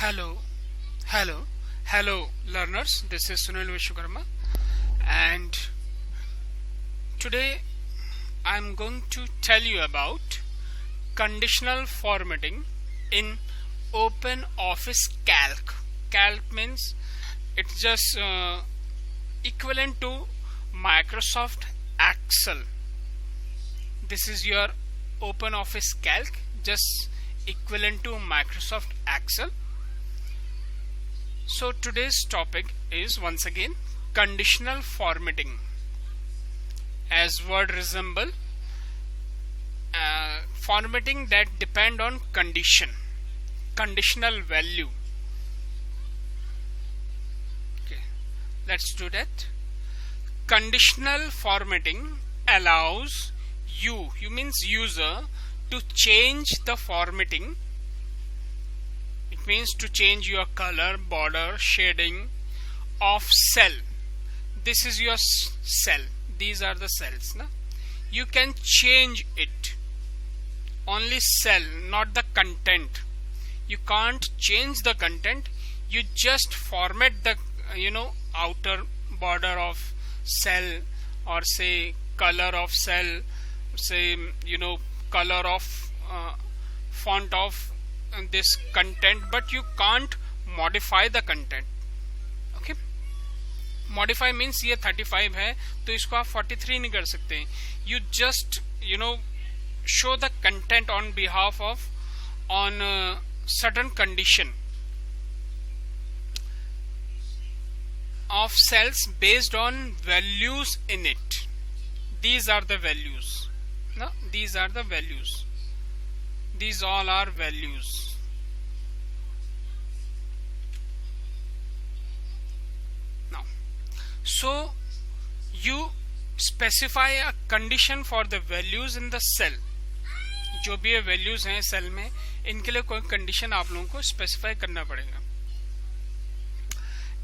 Hello, hello, hello, learners. This is Sunil Vishwakarma, and today I'm going to tell you about conditional formatting in OpenOffice Calc. Calc means it's just equivalent to Microsoft Excel. This is your OpenOffice Calc, just equivalent to Microsoft Excel. So today's topic is once again conditional formatting. As word resemble, formatting that depend on conditional value. Okay, let's do that. Conditional formatting allows you means user to change the formatting. It means to change your color, border, shading of cell. This is your cell. These are the cells. Na? You can change it. Only cell, not the content. You can't change the content. You just format the outer border of cell, or say color of cell, say color of font of this content, but you can't modify the content. Okay, modify means ये 35 है तो इसको आप 43 नहीं कर सकते. You just show the content on behalf of certain condition of cells based on values in it. These are the values. No, these are the values. These all are values. Now, so you specify a condition for the values in the cell. जो भी values हैं cell में, इनके लिए कोई condition आप लोगों को specify करना पड़ेगा.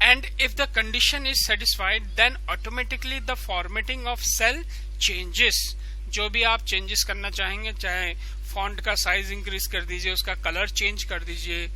And if the condition is satisfied, then automatically the formatting of cell changes. जो भी आप changes करना चाहेंगे, चाहे font का size increase कर दीजिए, उसका color change कर दीजिए,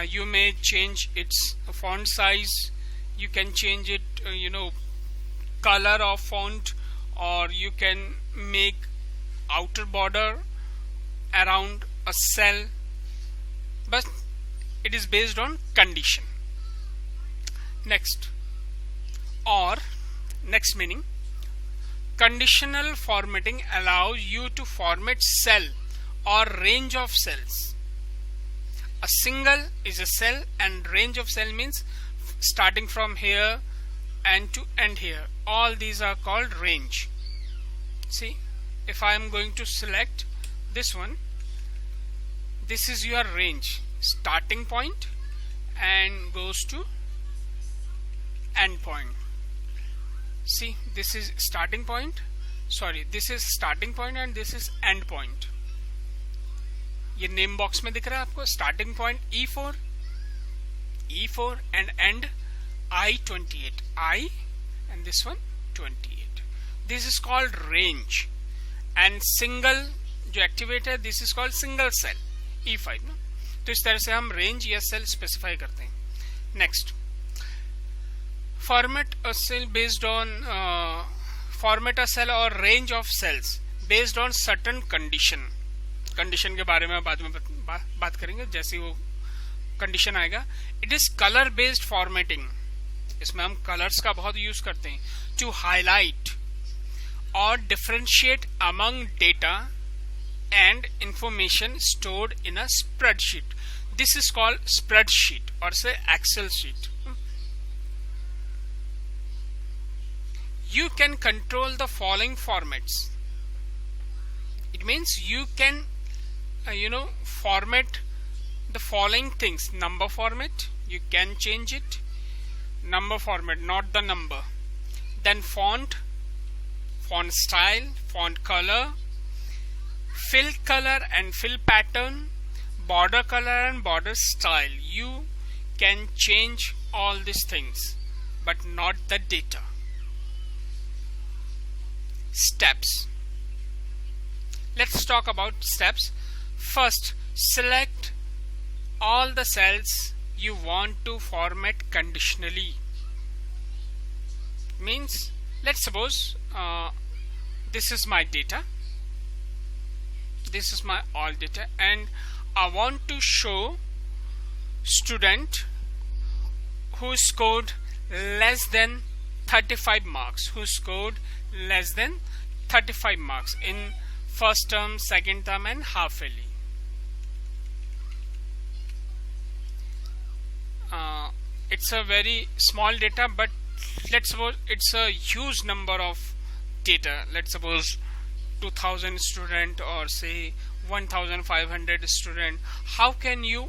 you may change its font size, you can change it color of font, or you can make outer border around a cell, but it is based on condition. Next meaning, conditional formatting allows you to format cell or range of cells. A single is a cell, and range of cell means starting from here and to end here. All these are called range. See, if I am going to select this one, this is your range, starting point and goes to end point. See, this is starting point, this is starting point and this is end point. ये name box में दिख रहा है आपको, starting point E4 and end I28, I and this one 28. This is called range. And single जो activate है, this is called single cell E5 ना. तो इस तरह से हम range या cell specify करते हैं. Next, format a cell based on format a cell or range of cells based on certain condition. Condition के बारे में बाद में बात करेंगे जैसे वो कंडीशन आएगा. It is colour based formatting. इसमें हम कलर्स का बहुत यूज करते हैं टू हाईलाइट और differentiate among data and information stored in a spreadsheet. This is called spreadsheet और say Excel sheet. You can control the following formats. It means you can format the following things. Number format, you can change it. Number format, not the number. Then font style, font color, fill color and fill pattern, border color and border style. You can change all these things, but not the data. Steps. Let's talk about steps. First, select all the cells you want to format conditionally. Means, let's suppose this is my data, this is my all data, and I want to show student who scored less than 35 marks, who scored less than 35 marks in first term, second term and half yearly. It's a very small data, but let's suppose it's a huge number of data. Let's suppose 2000 student or say 1500 student. How can you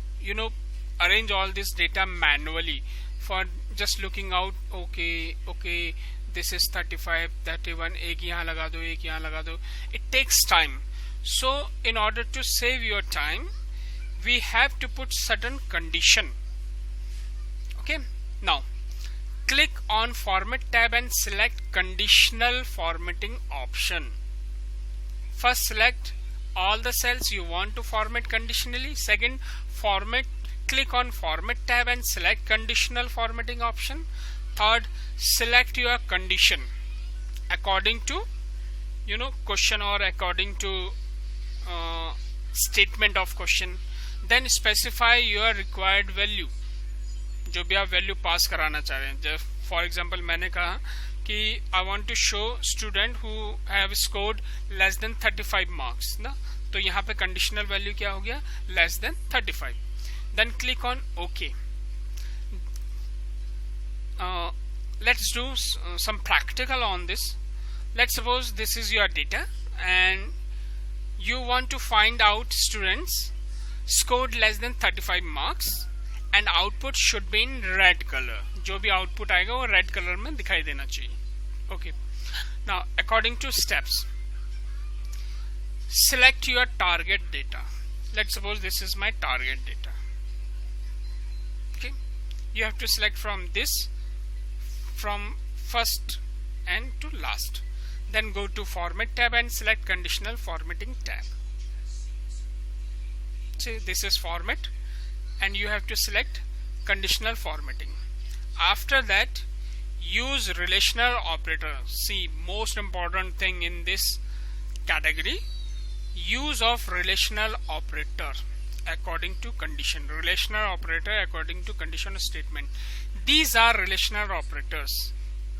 arrange all this data manually for just looking out? Okay, this is 35, 31, एक यहाँ लगा दो, एक यहाँ लगा दो. It takes time. So in order to save your time, we have to put certain condition. Okay, now click on Format tab and select Conditional Formatting option. First, select all the cells you want to format conditionally. Second, click on Format tab and select Conditional Formatting option. Third, select your condition according to question or according to statement of question. Then specify your required value, जो भी आप value pass कराना चाह रहे हैं. For example मैंने कहा कि I want to show student who have scored less than 35 marks ना, तो यहाँ पे कंडीशनल वैल्यू क्या हो गया, less than 35. Then click on okay. Let's do some practical on this. Let's suppose this is your data and you want to find out students scored less than 35 marks and output should be in red color. जो भी output आएगा वो red color में दिखाई देना चाहिए. Okay. Now according to steps, select your target data. Let's suppose this is my target data. Okay. You have to select from first and to last. Then go to Format tab and select Conditional Formatting tab. See, this is Format and you have to select Conditional Formatting. After that, use relational operator. See, most important thing in this category, use of relational operator according to condition. Relational operator according to conditional statement. These are relational operators.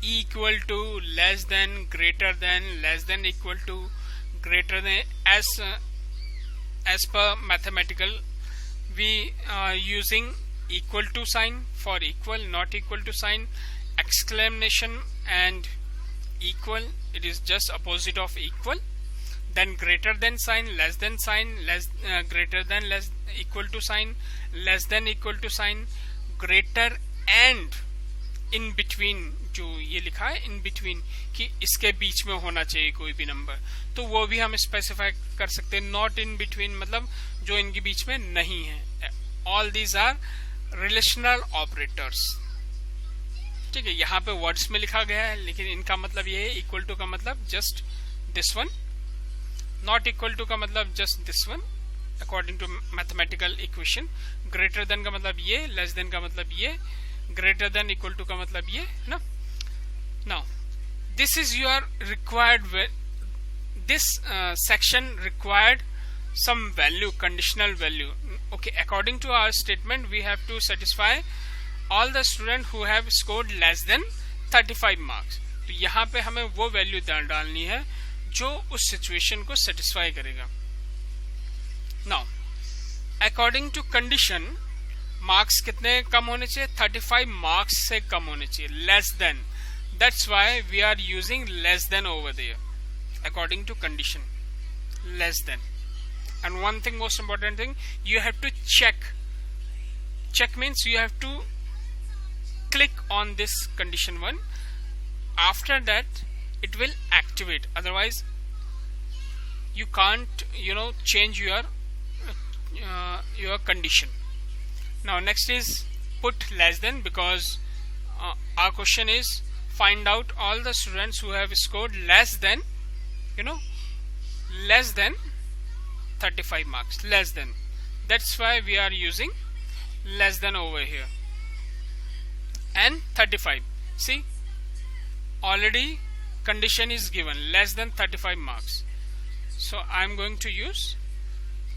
Equal to, less than, greater than, less than, equal to, greater than. As per mathematical, we are using equal to sign for equal, not equal to sign, exclamation and equal, it is just opposite of equal. Then greater than sign, less than sign, greater than, less, equal to sign, less than, equal to sign, greater and in between. जो ये लिखा है in between कि इसके बीच में होना चाहिए कोई भी नंबर, तो वो भी हम स्पेसिफाई कर सकते हैं. नॉट इन बिटवीन मतलब जो इनके बीच में नहीं है. All these are relational operators. ठीक है, यहाँ पे वर्ड्स में लिखा गया है लेकिन इनका मतलब ये है. इक्वल टू का मतलब just this one, not equal to का मतलब just this one according to mathematical equation. Greater than का मतलब ये, लेस देन का मतलब ये, ग्रेटर देन इक्वल टू का मतलब ये ना. Now this is your required this section required some value, conditional value. Okay, according to our statement we have to satisfy all the students who have scored less than 35 marks. तो यहाँ पे हमें वो value डालनी है जो उस situation को सेटिस्फाई करेगा. Now according to condition, marks कितने कम होने चाहिए, 35 मार्क्स से कम होने चाहिए, less than. That's why we are using less than over there according to condition, less than. And one thing, most important thing, you have to check means you have to click on this condition one. After that it will activate, otherwise you can't change your condition. Now next is put less than, because our question is find out all the students who have scored less than less than 35 marks, less than. That's why we are using less than over here, and 35. See, already condition is given less than 35 marks, so I'm going to use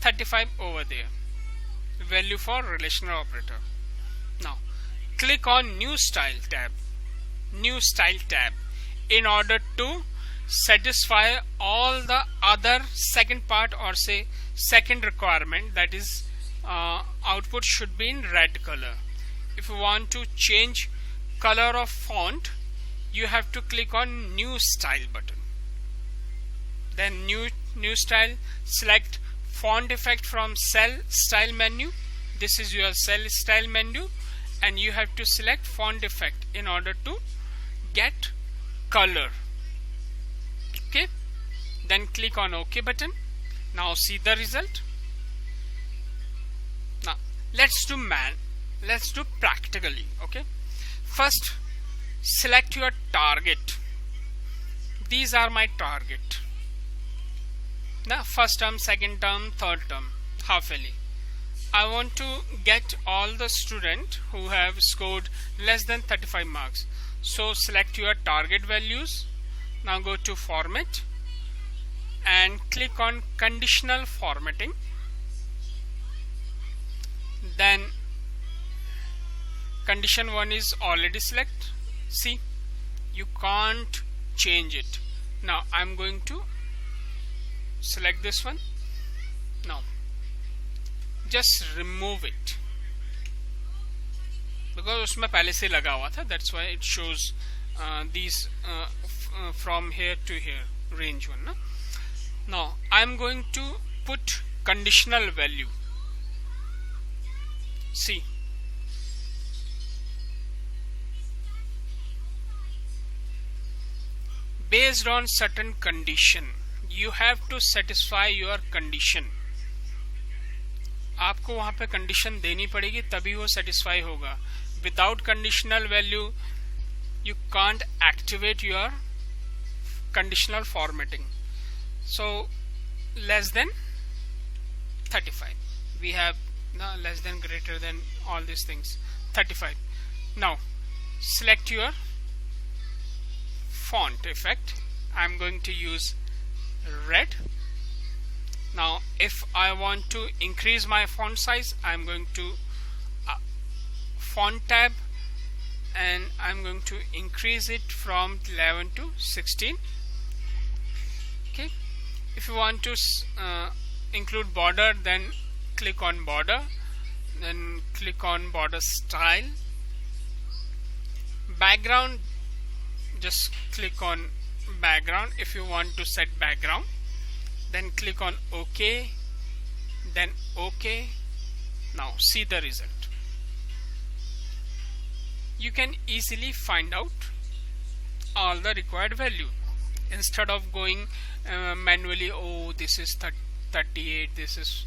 35 over there, value for relational operator. Now click on new style tab, in order to satisfy all the other second part, or say second requirement, that is output should be in red color. If you want to change color of font, you have to click on new style button, then new style, select font effect from cell style menu. This is your cell style menu, and you have to select font effect in order to get color. Okay, then click on OK button. Now see the result. Now let's do practically. Okay, first select your target. These are my target. Now first term, second term, third term, half yearly. I want to get all the students who have scored less than 35 marks. So select your target values. Now go to format and click on conditional formatting. Then condition 1 is already select. See, you can't change it. Now I'm going to select this one. Now just remove it, because उसमें पहले से लगा हुआ था, that's why it shows these from here to here, range 1. Now I'm going to put conditional value. See, based on certain condition, you have to satisfy your condition. आपको वहां पे condition देनी पड़ेगी, तभी वो सेटिस्फाई होगा. Without conditional value you can't activate your conditional formatting. So less than 35, we have less than, greater than, all these things. 35. Now select your font effect. I'm going to use red. Now if I want to increase my font size, I'm going to font tab, and I'm going to increase it from 11 to 16. Okay, if you want to include border, then click on border, then click on border style. Background, just click on background. If you want to set background, then click on OK, then OK. Now see the result. You can easily find out all the required value instead of going manually. Oh, this is 38, this is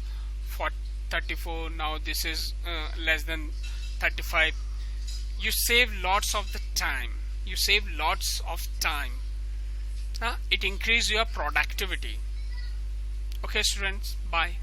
34, now this is less than 35. You save lots of the time. It increases your productivity. Okay students, bye.